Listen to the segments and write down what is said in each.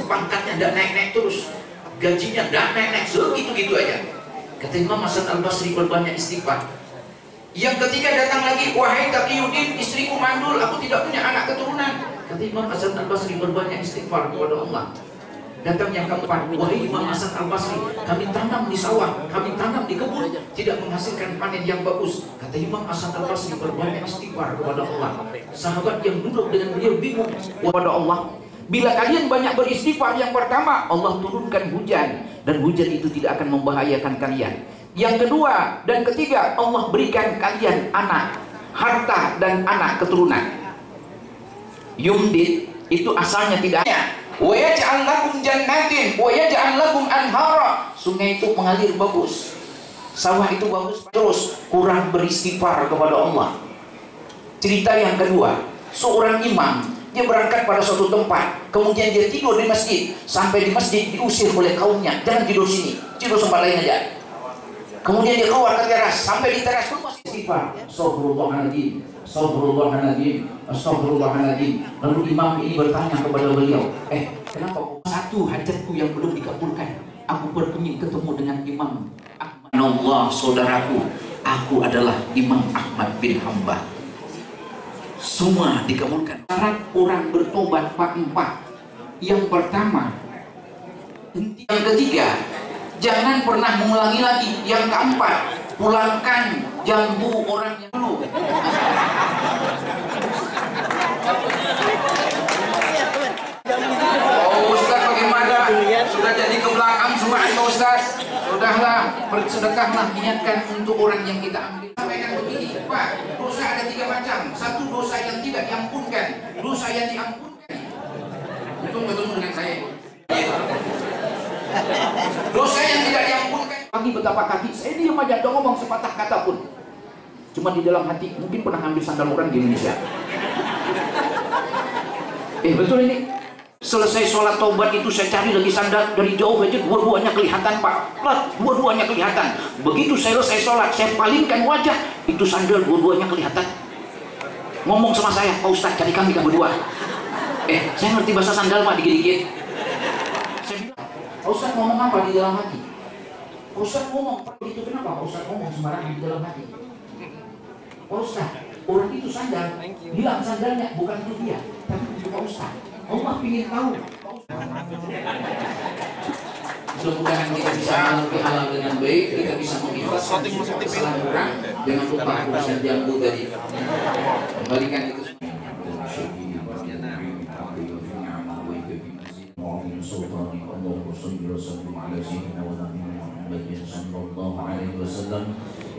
pangkatnya tidak naik-naik terus, gajinya tidak naik-naik, segitu-gitu aja. Kata Imam Hasan Al-Basri, berbanyak istighfar. Yang ketiga datang lagi, wahai Taqiyuddin, istriku mandul, aku tidak punya anak keturunan. Kata Imam Hasan Al-Basri, berbanyak istighfar kepada Allah. Datang yang keempat, wahai Imam Hasan Al-Basri, kami tanam di sawah, kami tanam di kebun, tidak menghasilkan panen yang bagus. Kata Imam Hasan Al-Basri, berbanyak istighfar kepada Allah. Sahabat yang duduk dengan beliau bingung kepada Allah. Bila kalian banyak beristighfar, yang pertama Allah turunkan hujan, dan hujan itu tidak akan membahayakan kalian. Yang kedua dan ketiga, Allah berikan kalian anak, harta dan anak keturunan. Yumdid itu asalnya tidak ada. Wa yaj'al lakum jannatin wa yaj'al lakum anhara. Sungai itu mengalir bagus, sawah itu bagus, terus kurang beristighfar kepada Allah. Cerita yang kedua, seorang imam, dia berangkat pada suatu tempat, kemudian dia tidur di masjid. Sampai di masjid diusir oleh kaumnya, jangan tidur sini, tidur tempat lain aja. Kemudian dia keluar ke teras, sampai di teras pun masih istighfar. Astagfirullahaladzim, astagfirullahaladzim, astagfirullahaladzim. Lalu imam ini bertanya kepada beliau, kenapa satu hajatku yang belum dikabulkan? Aku berkeinginan ketemu dengan Imam Ahmad. Allah, saudaraku, aku adalah Imam Ahmad bin Hanbal. Semua dikabulkan. Syarat orang bertobat empat. Yang pertama, yang ketiga, jangan pernah mengulangi lagi. Yang keempat, pulangkan jambu orang yang dulu. Oh Ustaz, bagaimana? Sudah jadi ke belakang semua Pak Ustaz. Sudahlah, bersedekahlah, niatkan untuk orang yang kita ambil. Sampaikan begini, Pak, dosa ada 3 macam. Satu, dosa yang tidak diampunkan, dosa yang diampunkan. Untung ketemu dengan saya. Dosa yang tidak diampunkan. Pagi betapa kaki, saya diam aja, don't ngomong sepatah kata pun. Cuma di dalam hati, mungkin pernah ambil sandal orang di Indonesia. Betul ini. Selesai sholat taubat itu saya cari lagi sandal, dari jauh aja dua-duanya kelihatan Pak. Dua-duanya kelihatan. Begitu saya selesai sholat, saya palingkan wajah, itu sandal dua-duanya kelihatan. Ngomong sama saya, Pak Ustaz, cari kami berdua. Saya ngerti bahasa sandal Pak, dikit-dikit. Saya bilang, Pak Ustaz ngomong apa di dalam hati? Pak Ustaz ngomong, itu kenapa Pak Ustaz ngomong sembarangan di dalam hati? Pak Ustaz, orang itu sandal, bilang sandalnya bukan itu dia, tapi itu Pak Ustaz. Allah ingin tahu. Mudah-mudahan kita bisa mengerti halal dengan baik, kita bisa mengikhlaskan kesalahan orang. Jangan lupa urusan jambu tadi. Kembalikan itu.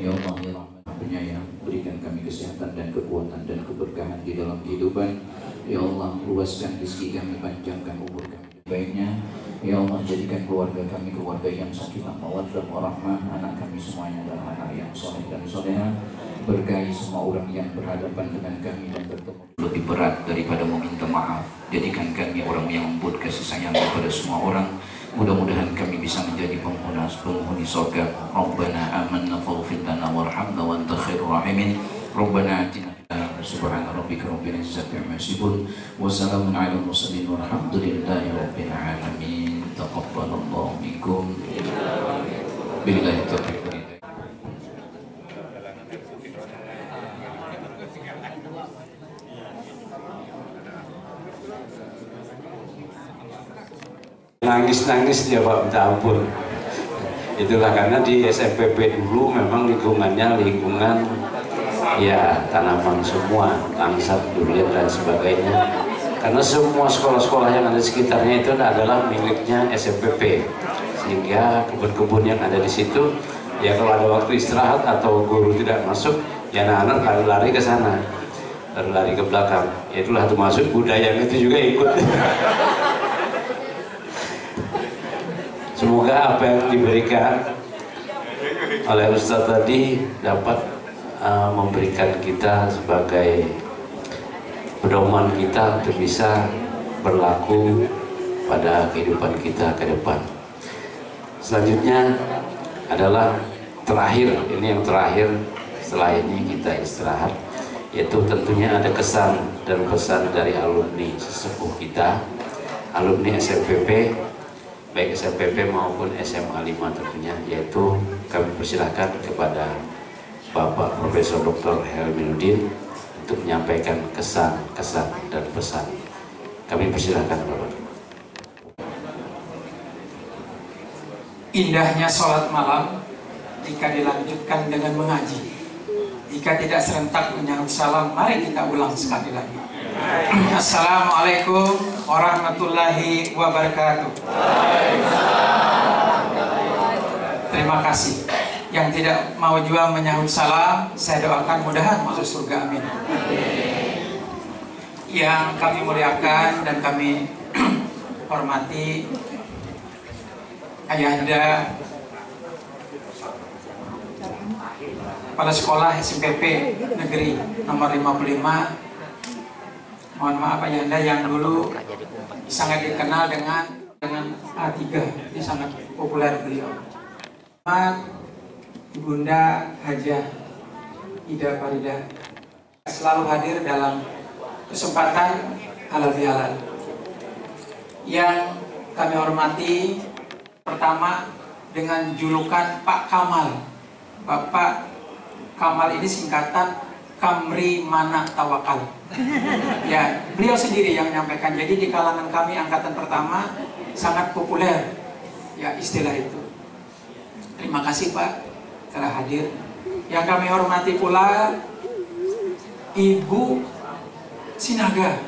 Ya Allah, ya Rahman penyayang, berikan kami kesehatan dan kekuatan dan keberkahan di dalam kehidupan. Ya Allah, luaskan rezeki kami, panjangkan umur kami baiknya. Ya Allah, jadikan keluarga kami keluarga yang sakinah mawaddah warahmah. Anak kami semuanya adalah anak yang soleh dan soleha. Berkahi semua orang yang berhadapan dengan kami dan bertemu. Lebih berat daripada meminta maaf. Jadikan kami orang yang lembut kasih sayang kepada semua orang. Mudah-mudahan kami bisa menjadi penghuni surga. Rabbana amanna faghfir lana warhamna wa anta khairur rahimin. Rabbana atina subhana rabbika rabbil izzati amma yasifun wa salamun alal mursalin walhamdulillahi rabbil alamin. Taqabbalallahu minkum. Billahi taufiq. Nangis-nangis dia Pak, minta ampun. Itulah karena di SMPP dulu memang lingkungannya lingkungan ya tanaman semua, langsat, durian dan sebagainya. Karena semua sekolah-sekolah yang ada di sekitarnya itu adalah miliknya SMPP. Sehingga kebun-kebun yang ada di situ, ya kalau ada waktu istirahat atau guru tidak masuk, ya anak-anak lari ke sana, lari ke belakang. Ya itulah termasuk budaya itu juga ikut. Semoga apa yang diberikan oleh Ustadz tadi dapat memberikan kita sebagai pedoman kita untuk bisa berlaku pada kehidupan kita ke depan. Selanjutnya adalah terakhir, ini yang terakhir setelah ini kita istirahat, yaitu tentunya ada kesan dan pesan dari alumni sesepuh kita alumni SMPP, baik SMPP maupun SMA 5 tentunya, yaitu kami persilahkan kepada Bapak Profesor Dr. Helminuddin untuk menyampaikan kesan dan pesan. Kami persilahkan Bapak. Indahnya sholat malam jika dilanjutkan dengan mengaji. Jika tidak serentak menyahut salam, mari kita ulang sekali lagi. Assalamualaikum warahmatullahi wabarakatuh. Terima kasih. Yang tidak mau juga menyahut salam, saya doakan mudahan masuk surga, amin. Yang kami muliakan dan kami hormati Ayahanda Kepala Sekolah SMPP Negeri nomor 55. Mohon maaf Ayahanda yang dulu sangat dikenal dengan A3, ini sangat populer beliau. Ibunda Hajah Ida Farida selalu hadir dalam kesempatan halal bihalal. Yang kami hormati pertama dengan julukan Pak Kamal. Bapak Kamal ini singkatan Kamri Mana Tawakal. Ya, beliau sendiri yang menyampaikan. Jadi di kalangan kami angkatan pertama sangat populer ya istilah itu. Terima kasih Pak telah hadir. Yang kami hormati pula Ibu Sinaga.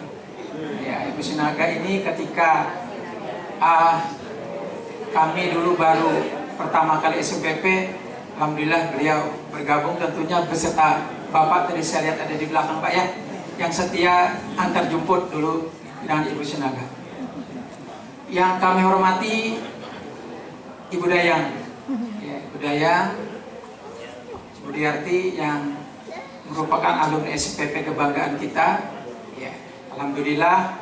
Ya, Ibu Sinaga ini ketika kami dulu baru pertama kali SMPP, alhamdulillah beliau bergabung tentunya beserta Bapak tadi saya lihat ada di belakang Pak ya, yang setia antar jemput dulu dengan Ibu Sinaga. Yang kami hormati Ibu Dayang, ya, Ibu Dayang Budiarti yang merupakan alumni SMPP kebanggaan kita. Ya, alhamdulillah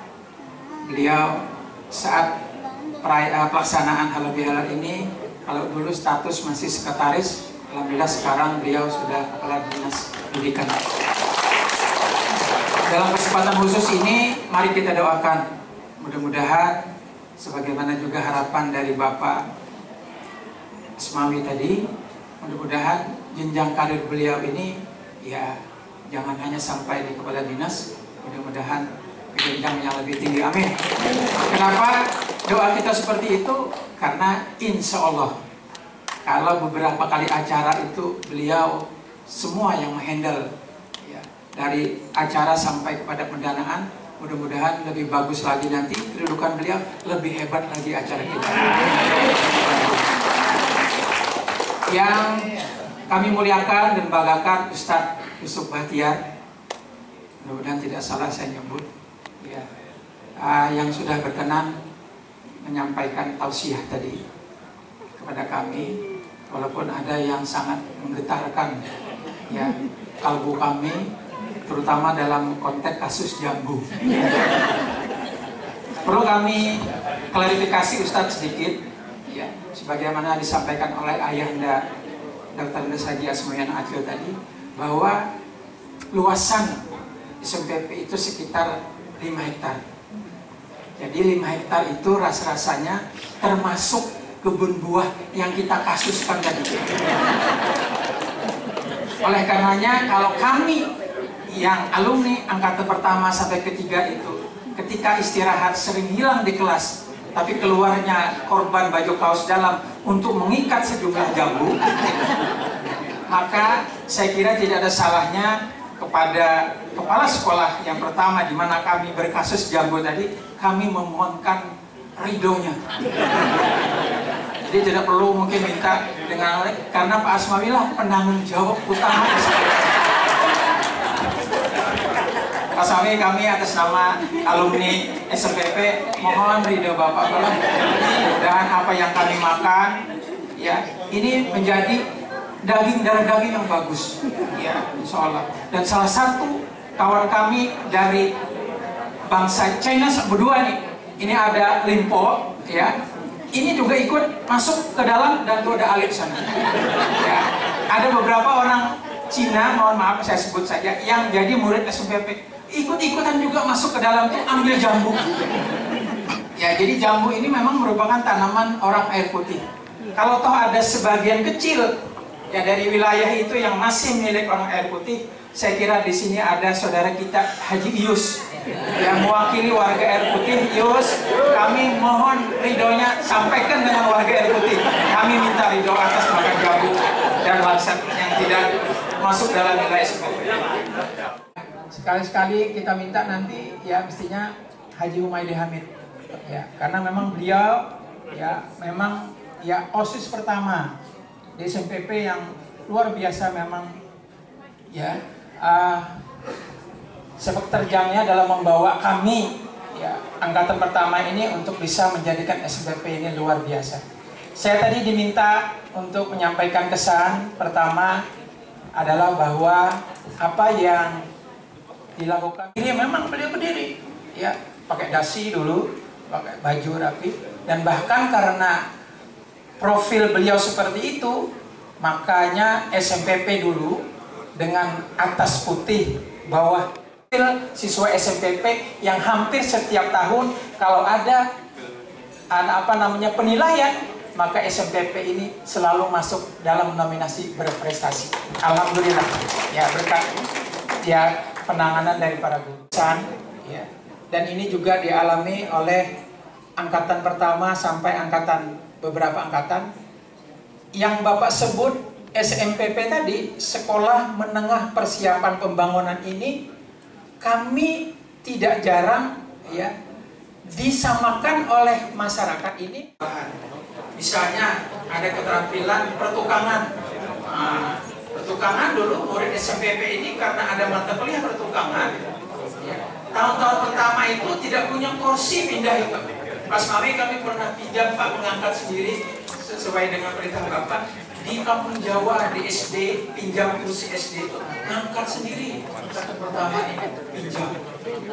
beliau saat pelaksanaan halal bihalal ini, kalau dulu status masih sekretaris, alhamdulillah sekarang beliau sudah kepala dinas pendidikan. Dalam kesempatan khusus ini, mari kita doakan mudah-mudahan sebagaimana juga harapan dari Bapak Asmawi tadi, mudah-mudahan jenjang karir beliau ini ya jangan hanya sampai di kepala dinas, mudah-mudahan jenjang yang lebih tinggi, amin. Kenapa doa kita seperti itu? Karena insya Allah kalau beberapa kali acara itu beliau semua yang menghandle ya, dari acara sampai kepada pendanaan, mudah-mudahan lebih bagus lagi nanti kedudukan beliau, lebih hebat lagi acara kita. Yang kami muliakan dan banggakan Ustadz Yusuf Bahtiar, mudah-mudahan tidak salah saya nyebut ya, yang sudah berkenan menyampaikan tausiah tadi kepada kami, walaupun ada yang sangat menggetarkan ya kalbu kami, terutama dalam konteks kasus jambu. Perlu kami klarifikasi Ustadz sedikit ya, sebagaimana disampaikan oleh Ayahanda Dr. Haji Asmoyan Acil tadi, bahwa luasan SMPP itu sekitar 5 hektar. Jadi 5 hektar itu rasa-rasanya termasuk kebun buah yang kita kasuskan tadi. Oleh karenanya kalau kami yang alumni angkatan pertama sampai ketiga itu ketika istirahat sering hilang di kelas, tapi keluarnya korban baju kaos dalam untuk mengikat sejumlah jambu, maka saya kira tidak ada salahnya kepada kepala sekolah yang pertama di mana kami berkasus jambu tadi, kami memohonkan ridhonya. Jadi tidak perlu mungkin minta dengan, karena Pak Asmawi lah penanggung jawab utama. Pak Asmawi, kami atas nama alumni SMPP mohon ridho Bapak, mudah-mudahan apa yang kami makan ya ini menjadi darah daging yang bagus ya, insya Allah. Dan salah satu kawan kami dari bangsa China berdua nih, ini ada Limpo ya, ini juga ikut masuk ke dalam dan tuh ada Alif sana ya. Ada beberapa orang Cina, mohon maaf saya sebut saja, yang jadi murid SMPP ikut-ikutan juga masuk ke dalam tuh ambil jambu Ya, jadi jambu ini memang merupakan tanaman orang air putih. Kalau toh ada sebagian kecil ya dari wilayah itu yang masih milik orang air putih, saya kira di sini ada saudara kita Haji Ius yang mewakili warga air putih. Ius, kami mohon ridhonya sampaikan dengan warga air putih. Kami minta ridho atas makan jambu dan langsat yang tidak masuk dalam nilai SPP. Sekali-sekali kita minta nanti ya mestinya Haji Humaydi Hamid ya, karena memang beliau ya memang ya OSIS pertama di SMPP yang luar biasa memang ya, sepak terjangnya dalam membawa kami ya angkatan pertama ini untuk bisa menjadikan SMPP ini luar biasa. Saya tadi diminta untuk menyampaikan kesan pertama adalah bahwa apa yang dilakukan ini memang beliau berdiri ya pakai dasi dulu, pakai baju rapi, dan bahkan karena profil beliau seperti itu makanya SMPP dulu dengan atas putih bawah siswa SMPP yang hampir setiap tahun kalau ada apa namanya penilaian maka SMPP ini selalu masuk dalam nominasi berprestasi. Alhamdulillah ya berkat ya penanganan dari para guru ya. Dan ini juga dialami oleh angkatan pertama sampai angkatan beberapa angkatan yang Bapak sebut SMPP tadi, sekolah menengah persiapan pembangunan ini, kami tidak jarang ya disamakan oleh masyarakat ini. Misalnya ada keterampilan pertukangan. Nah, pertukangan dulu murid SMPP ini karena ada mata kuliah pertukangan ya, tahun-tahun pertama itu tidak punya kursi pindah itu. Pas kami pernah pinjam Pak, mengangkat sendiri sesuai dengan perintah Bapak di Kampung Jawa di SD, pinjam kursi SD itu ngangkat sendiri satu pertama ini pinjam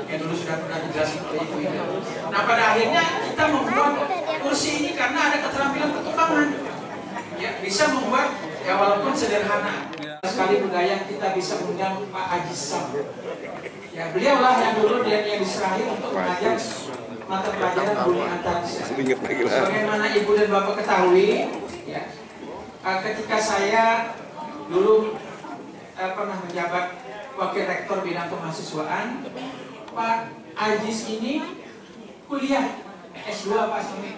ya, dulu sudah pernah dijelaskan oleh ibu ini. Nah pada akhirnya kita membuat kursi ini karena ada keterampilan pertukangan ya, bisa membuat ya walaupun sederhana sekali budaya kita bisa mengundang Pak Haji Sam ya, beliau lah yang dulu yang diserahi untuk mengajar mata pelajaran bumi antariksa. Sebagaimana ibu dan bapak ketahui ya, ketika saya dulu pernah menjabat wakil rektor bidang kemahasiswaan, Pak Ajis ini kuliah S2 Pak Sumi,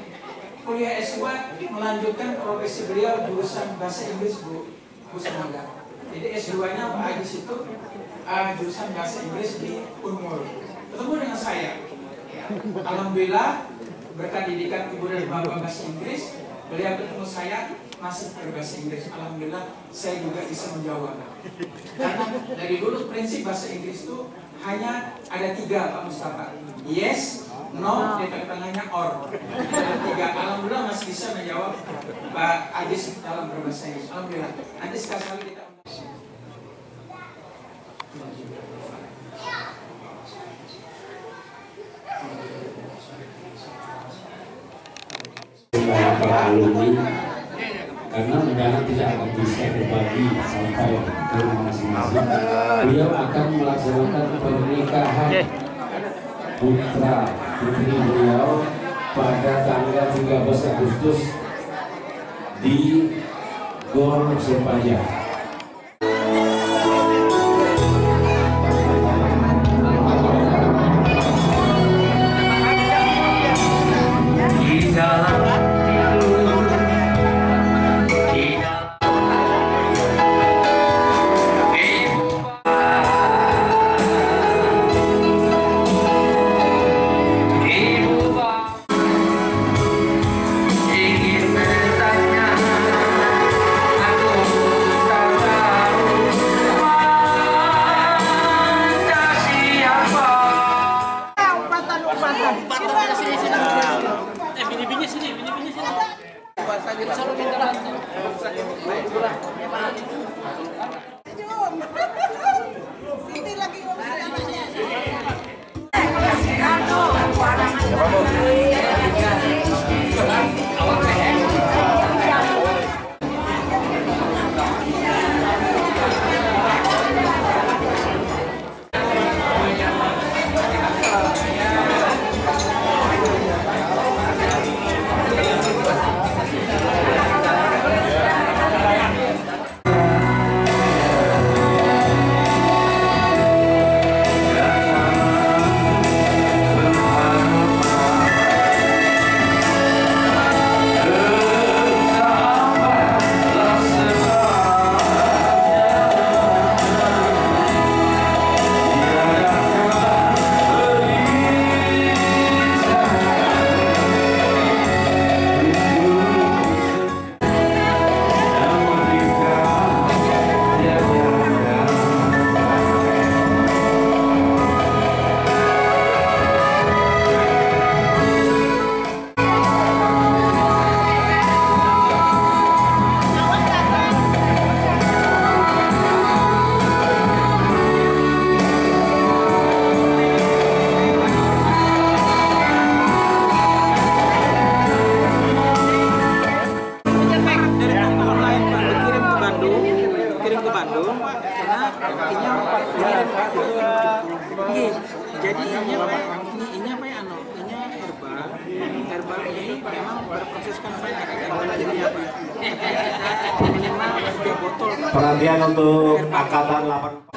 kuliah S2 melanjutkan profesi beliau jurusan bahasa Inggris Bu Semoga. Jadi S2-nya Pak Ajis itu jurusan bahasa Inggris di Unmul. Ketemu dengan saya. Alhamdulillah berkat didikan ibu dan bapak bahasa Inggris, beliau ketemu saya masih berbahasa Inggris. Alhamdulillah saya juga bisa menjawab. Karena dari dulu prinsip bahasa Inggris itu hanya ada 3 Pak Mustafa. Yes, no, di tengah-tengahnya or. Ada 3. Alhamdulillah masih bisa menjawab Pak Ajis dalam berbahasa Inggris. Alhamdulillah. Nanti sekali-kali kita semua para alumni, karena negara tidak akan bisa berbagi sampai ke rumah masing-masing. Beliau akan melaksanakan pernikahan putra putri beliau pada tanggal 13 Agustus di Gor Sepaya. Perhatian untuk angkatan 8.